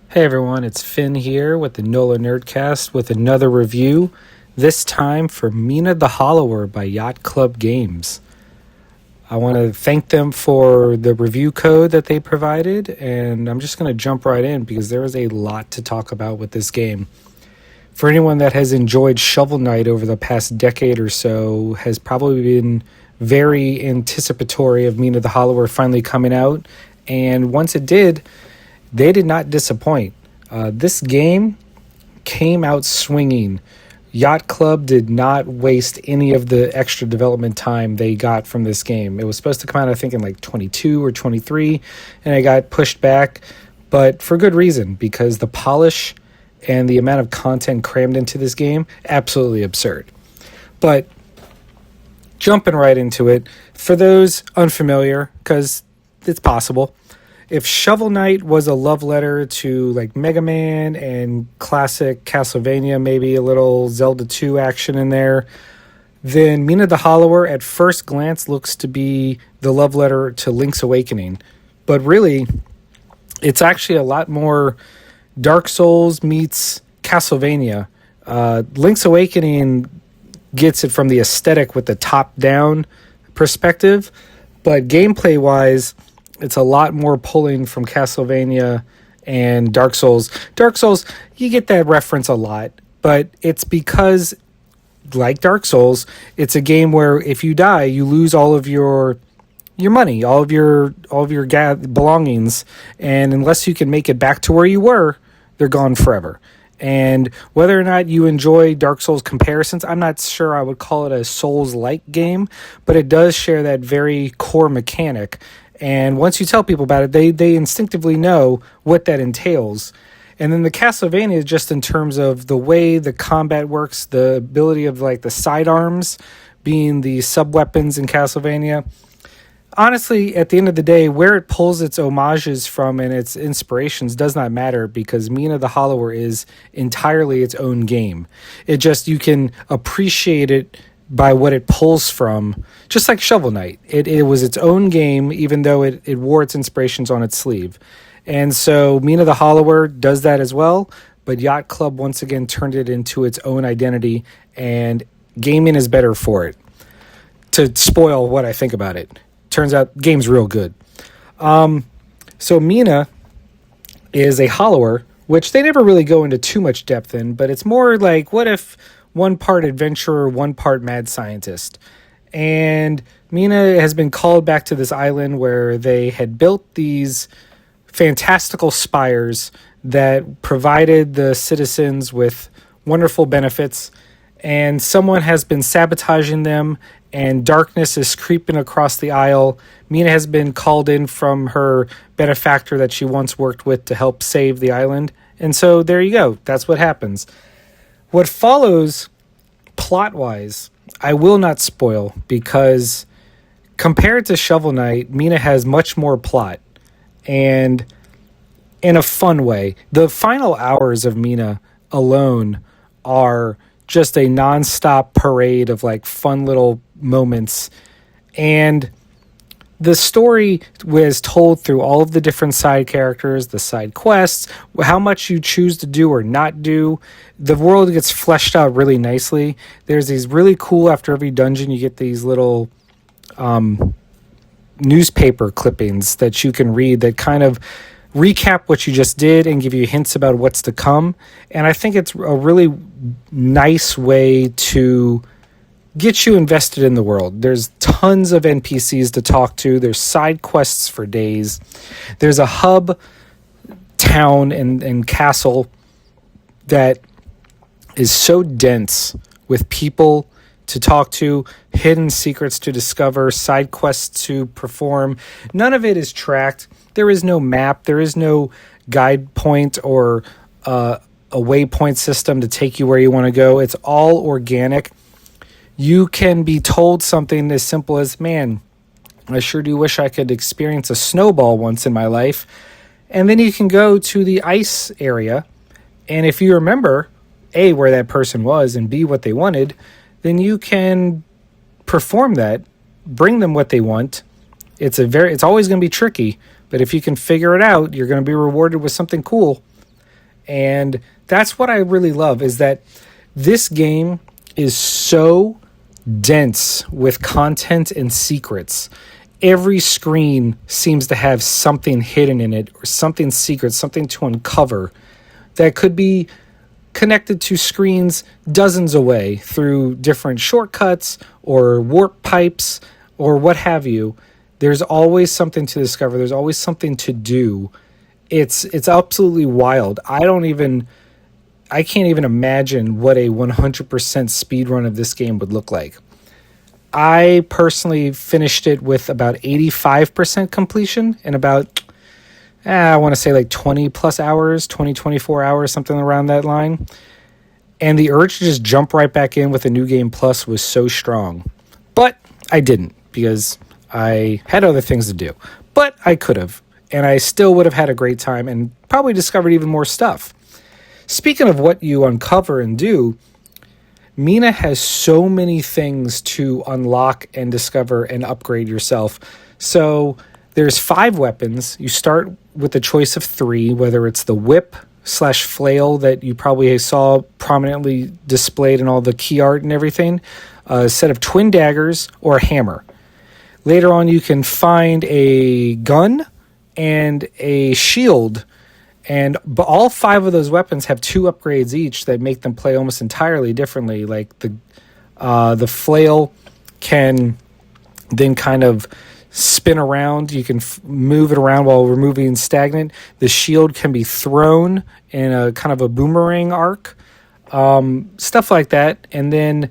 Hey everyone, it's Finn here with the NOLA Nerdcast with another review, this time for Mina the Hollower by Yacht Club Games. I want to thank them for the review code that they provided, and I'm just going to jump right in because there is a lot to talk about with this game. For anyone that has enjoyed Shovel Knight over the past decade or so, has probably been very anticipatory of Mina the Hollower finally coming out, and once it did, they did not disappoint. This game came out swinging. Yacht Club did not waste any of the extra development time they got from this game. It was supposed to come out, I think, in like 22 or 23, and it got pushed back, but for good reason, because the polish and the amount of content crammed into this game, absolutely absurd. But jumping right into it, for those unfamiliar, because it's possible, if Shovel Knight was a love letter to like Mega Man and classic Castlevania, maybe a little Zelda 2 action in there, then Mina the Hollower at first glance looks to be the love letter to Link's Awakening. But really, it's actually a lot more Dark Souls meets Castlevania. Link's Awakening gets it from the aesthetic with the top-down perspective, but gameplay-wise, it's a lot more pulling from Castlevania and Dark Souls. Dark Souls, you get that reference a lot, but it's because, like Dark Souls, it's a game where if you die, you lose all of your money, all of your belongings, and unless you can make it back to where you were, they're gone forever. And whether or not you enjoy Dark Souls comparisons, I'm not sure I would call it a Souls-like game, but it does share that very core mechanic. And once you tell people about it, they instinctively know what that entails. And then the Castlevania, just in terms of the way the combat works, the ability of like the sidearms being the sub-weapons in Castlevania. Honestly, at the end of the day, where it pulls its homages from and its inspirations does not matter because Mina the Hollower is entirely its own game. It just, you can appreciate it by what it pulls from, just like Shovel Knight. It was its own game, even though it wore its inspirations on its sleeve. And so Mina the Hollower does that as well, but Yacht Club once again turned it into its own identity, and gaming is better for it. To spoil what I think about it. Turns out game's real good. So Mina is a hollower, which they never really go into too much depth in, but it's more like, what if one part adventurer, one part mad scientist? And Mina has been called back to this island where they had built these fantastical spires that provided the citizens with wonderful benefits, and someone has been sabotaging them, and darkness is creeping across the isle. Mina has been called in from her benefactor that she once worked with to help save the island. And so there you go. That's what happens. What follows plot-wise, I will not spoil, because compared to Shovel Knight, Mina has much more plot, and in a fun way. The final hours of Mina alone are just a non-stop parade of like fun little moments, and the story was told through all of the different side characters, the side quests, how much you choose to do or not do. The world gets fleshed out really nicely. There's these really cool, after every dungeon, you get these little newspaper clippings that you can read that kind of recap what you just did and give you hints about what's to come. And I think it's a really nice way to get you invested in the world. There's tons of NPCs to talk to. There's side quests for days. There's a hub town and castle that is so dense with people to talk to, hidden secrets to discover, side quests to perform. None of it is tracked. There is no map. There is no guide point or a waypoint system to take you where you want to go. It's all organic. You can be told something as simple as, man, I sure do wish I could experience a snowball once in my life. And then you can go to the ice area. And if you remember, A, where that person was, and B, what they wanted, then you can perform that, bring them what they want. It's always going to be tricky, but if you can figure it out, you're going to be rewarded with something cool. And that's what I really love, is that this game is so dense with content and secrets. Every screen seems to have something hidden in it, or something secret, something to uncover that could be connected to screens dozens away through different shortcuts or warp pipes or what have you. There's always something to discover. There's always something to do. It's absolutely wild. I can't even imagine what a 100% speed run of this game would look like. I personally finished it with about 85% completion in about, I want to say like 20 plus hours, 24 hours, something around that line. And the urge to just jump right back in with a New Game Plus was so strong. But I didn't, because I had other things to do. But I could have. And I still would have had a great time and probably discovered even more stuff. Speaking of what you uncover and do, Mina has so many things to unlock and discover and upgrade yourself. So there's 5 weapons. You start with a choice of 3, whether it's the whip/flail that you probably saw prominently displayed in all the key art and everything, a set of twin daggers, or a hammer. Later on, you can find a gun and a shield. But all 5 of those weapons have 2 upgrades each that make them play almost entirely differently. Like the flail can then kind of spin around. You can move it around while removing stagnant. The shield can be thrown in a kind of a boomerang arc, stuff like that. And then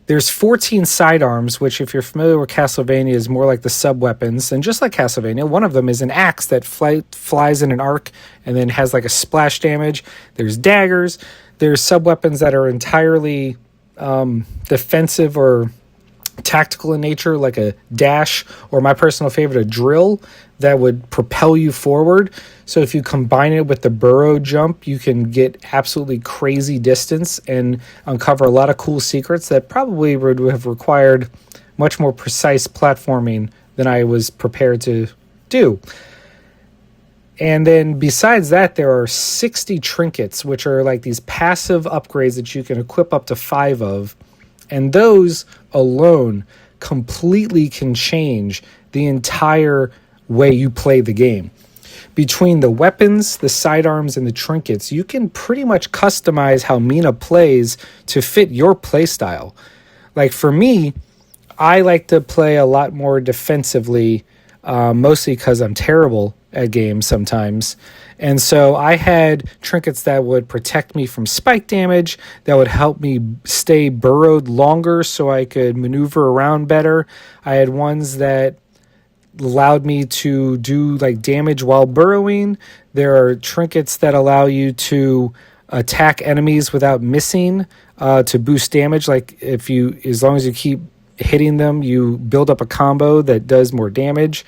there's 14 sidearms, which, if you're familiar with Castlevania, is more like the sub-weapons. And just like Castlevania, one of them is an axe that flies in an arc and then has like a splash damage. There's daggers. There's sub-weapons that are entirely defensive or tactical in nature, like a dash, or my personal favorite, a drill that would propel you forward. So if you combine it with the burrow jump, you can get absolutely crazy distance and uncover a lot of cool secrets that probably would have required much more precise platforming than I was prepared to do. And then besides that, there are 60 trinkets, which are like these passive upgrades that you can equip up to 5 of. And those alone completely can change the entire way you play the game. Between the weapons, the sidearms, and the trinkets, you can pretty much customize how Mina plays to fit your play style. Like for me, I like to play a lot more defensively, mostly because I'm terrible at games sometimes. And so I had trinkets that would protect me from spike damage, that would help me stay burrowed longer so I could maneuver around better. I had ones that allowed me to do like damage while burrowing. There are trinkets that allow you to attack enemies without missing, to boost damage. Like as long as you keep hitting them, you build up a combo that does more damage.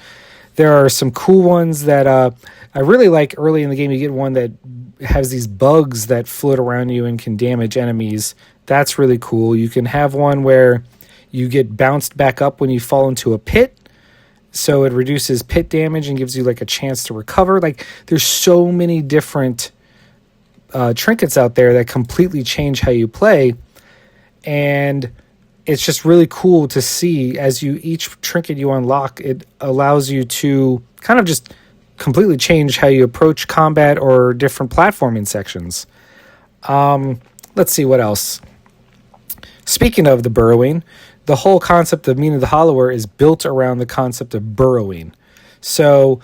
There are some cool ones that I really like. Early in the game, you get one that has these bugs that float around you and can damage enemies. That's really cool. You can have one where you get bounced back up when you fall into a pit, so it reduces pit damage and gives you like a chance to recover. Like there's so many different trinkets out there that completely change how you play, and it's just really cool to see as each trinket you unlock, it allows you to kind of just completely change how you approach combat or different platforming sections. Let's see what else. Speaking of the burrowing, the whole concept of Mina the Hollower is built around the concept of burrowing. So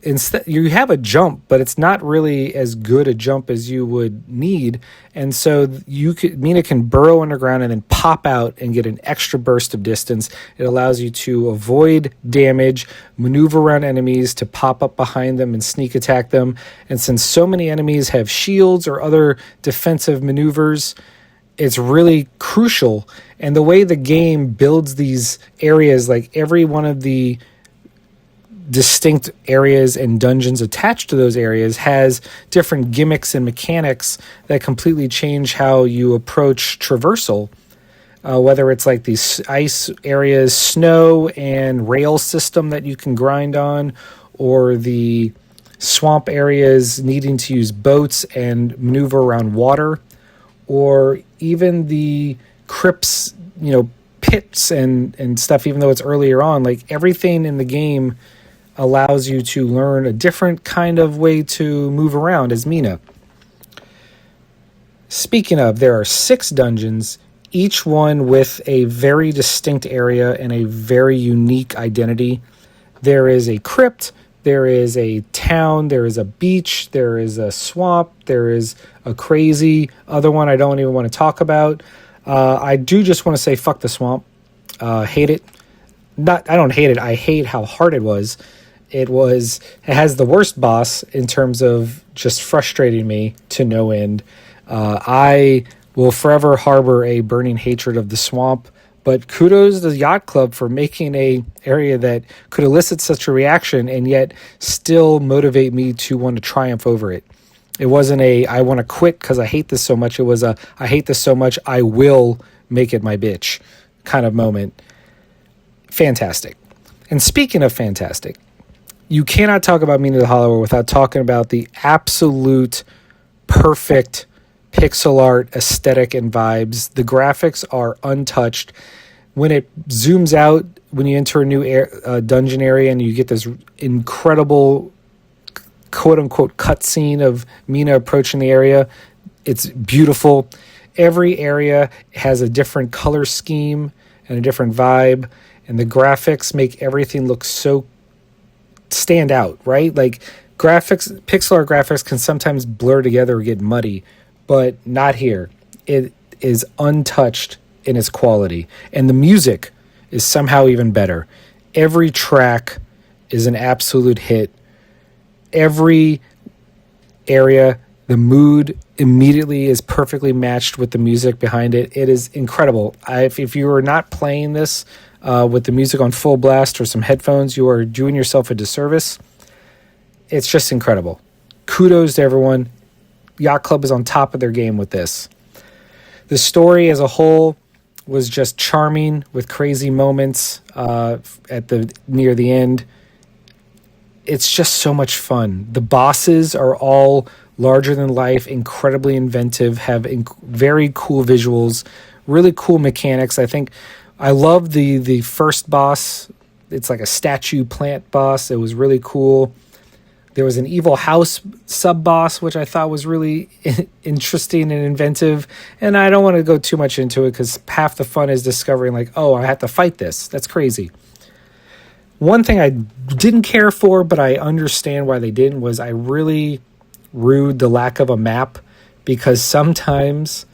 instead, you have a jump, but it's not really as good a jump as you would need. And so Mina can burrow underground and then pop out and get an extra burst of distance. It allows you to avoid damage, maneuver around enemies, to pop up behind them and sneak attack them. And since so many enemies have shields or other defensive maneuvers, it's really crucial. And the way the game builds these areas, like every one of the distinct areas and dungeons attached to those areas has different gimmicks and mechanics that completely change how you approach traversal. Whether it's like these ice areas, snow and rail system that you can grind on, or the swamp areas needing to use boats and maneuver around water, or even the crypts, pits and stuff, even though it's earlier on. Like, everything in the game allows you to learn a different kind of way to move around as Mina. Speaking of, there are 6 dungeons, each one with a very distinct area and a very unique identity. There is a crypt, there is a town, there is a beach, there is a swamp, there is a crazy other one I don't even want to talk about. I do just want to say fuck the swamp. Hate it. I don't hate it. I hate how hard it was. It has the worst boss in terms of just frustrating me to no end. I will forever harbor a burning hatred of the swamp, but kudos to the Yacht Club for making a area that could elicit such a reaction and yet still motivate me to want to triumph over it. It wasn't I want to quit because I hate this so much. It was I hate this so much, I will make it my bitch kind of moment. Fantastic. And speaking of fantastic, you cannot talk about Mina the Hollower without talking about the absolute perfect pixel art aesthetic and vibes. The graphics are untouched. When it zooms out, when you enter a new dungeon area and you get this incredible quote-unquote cutscene of Mina approaching the area, it's beautiful. Every area has a different color scheme and a different vibe, and the graphics make everything look so stand out, right? Like, pixel art graphics can sometimes blur together or get muddy, but not here. It is untouched in its quality, and the music is somehow even better. Every track is an absolute hit. Every area, the mood immediately is perfectly matched with the music behind it. It is incredible. If you are not playing this with the music on full blast or some headphones, you are doing yourself a disservice. It's just incredible. Kudos to everyone. Yacht Club is on top of their game with this. The story as a whole was just charming with crazy moments near the end. It's just so much fun. The bosses are all larger than life, incredibly inventive, have very cool visuals, really cool mechanics. I love the first boss. It's like a statue plant boss. It was really cool. There was an evil house sub-boss, which I thought was really interesting and inventive. And I don't want to go too much into it because half the fun is discovering, like, oh, I have to fight this. That's crazy. One thing I didn't care for, but I understand why they didn't, was I really rued the lack of a map, because sometimes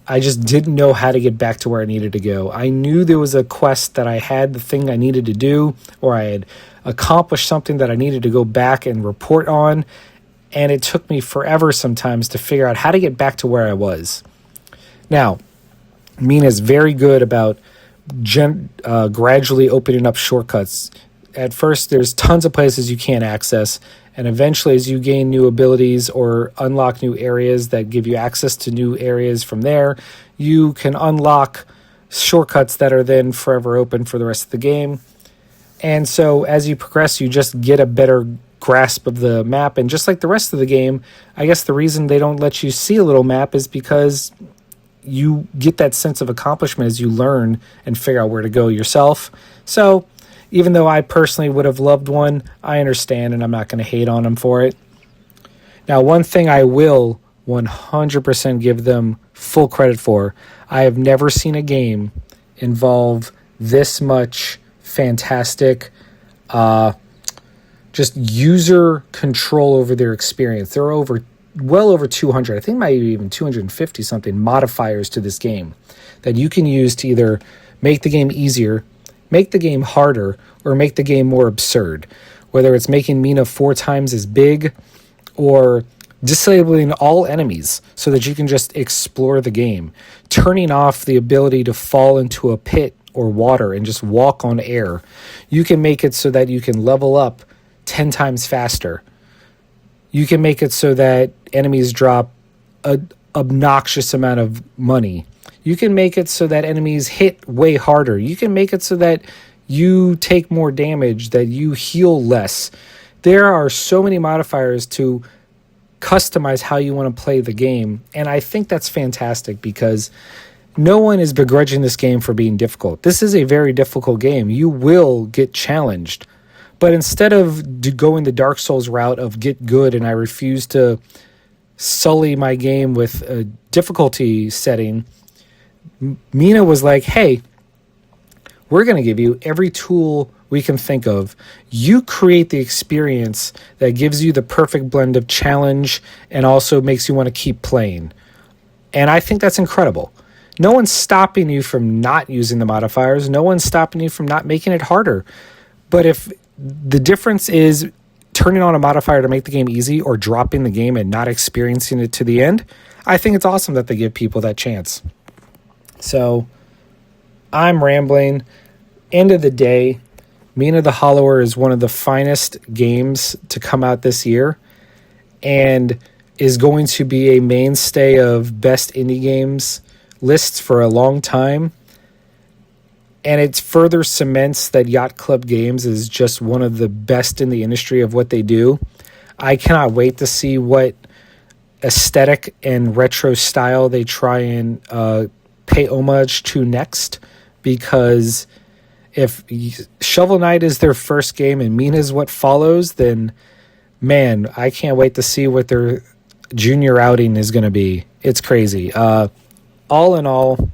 I just didn't know how to get back to where I needed to go. I knew there was a quest that I had the thing I needed to do, or I had accomplished something that I needed to go back and report on, and it took me forever sometimes to figure out how to get back to where I was. Now, Mina is very good about gradually opening up shortcuts. At first, there's tons of places you can't access, and eventually, as you gain new abilities or unlock new areas that give you access to new areas from there, you can unlock shortcuts that are then forever open for the rest of the game. And so as you progress, you just get a better grasp of the map. And just like the rest of the game, I guess the reason they don't let you see a little map is because you get that sense of accomplishment as you learn and figure out where to go yourself. So even though I personally would have loved one, I understand, and I'm not going to hate on them for it. Now, one thing I will 100% give them full credit for, I have never seen a game involve this much fantastic just user control over their experience. There are well over 200, I think maybe even 250 something modifiers to this game that you can use to either make the game easier, make the game harder, or make the game more absurd. Whether it's making Mina 4 times as big, or disabling all enemies so that you can just explore the game, turning off the ability to fall into a pit or water and just walk on air. You can make it so that you can level up 10 times faster. You can make it so that enemies drop an obnoxious amount of money. You can make it so that enemies hit way harder. You can make it so that you take more damage, that you heal less. There are so many modifiers to customize how you want to play the game, and I think that's fantastic because no one is begrudging this game for being difficult. This is a very difficult game. You will get challenged. But instead of going the Dark Souls route of get good and I refuse to sully my game with a difficulty setting, Mina was like, hey, we're going to give you every tool we can think of. You create the experience that gives you the perfect blend of challenge and also makes you want to keep playing. And I think that's incredible. No one's stopping you from not using the modifiers. No one's stopping you from not making it harder. But if the difference is turning on a modifier to make the game easy or dropping the game and not experiencing it to the end, I think it's awesome that they give people that chance. So I'm rambling. End of the day, Mina the Hollower is one of the finest games to come out this year and is going to be a mainstay of best indie games lists for a long time. And it further cements that Yacht Club Games is just one of the best in the industry of what they do. I cannot wait to see what aesthetic and retro style they try and pay homage to next, because if Shovel Knight is their first game and Mina is what follows, then man, I can't wait to see what their junior outing is going to be. It's crazy. All in all,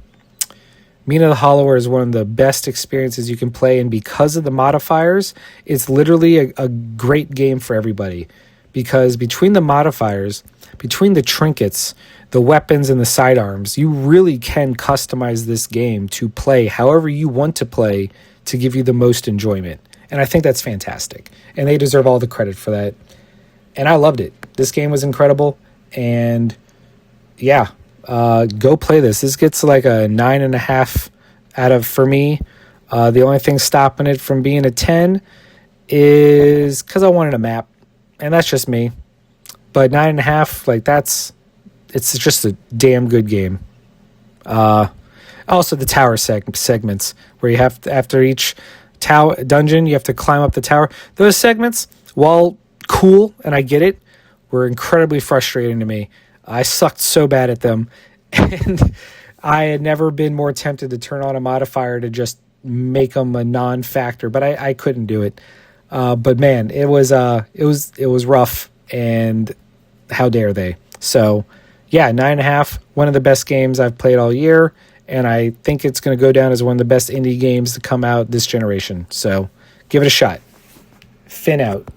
Mina the Hollower is one of the best experiences you can play, and because of the modifiers, it's literally a great game for everybody. Because between the modifiers, between the trinkets, the weapons, and the sidearms, you really can customize this game to play however you want to play to give you the most enjoyment. And I think that's fantastic. And they deserve all the credit for that. And I loved it. This game was incredible. And yeah, go play this. This gets like a 9.5 out of for me. The only thing stopping it from being a 10 is because I wanted a map. And that's just me. But 9.5, like it's just a damn good game. Also the tower segments where you have to, after each tower dungeon, you have to climb up the tower. Those segments, while cool, and I get it, were incredibly frustrating to me. I sucked so bad at them, and I had never been more tempted to turn on a modifier to just make them a non-factor, but I couldn't do it. But man, it was rough, and how dare they? So yeah, 9.5, one of the best games I've played all year, and I think it's going to go down as one of the best indie games to come out this generation. So give it a shot. Finn out.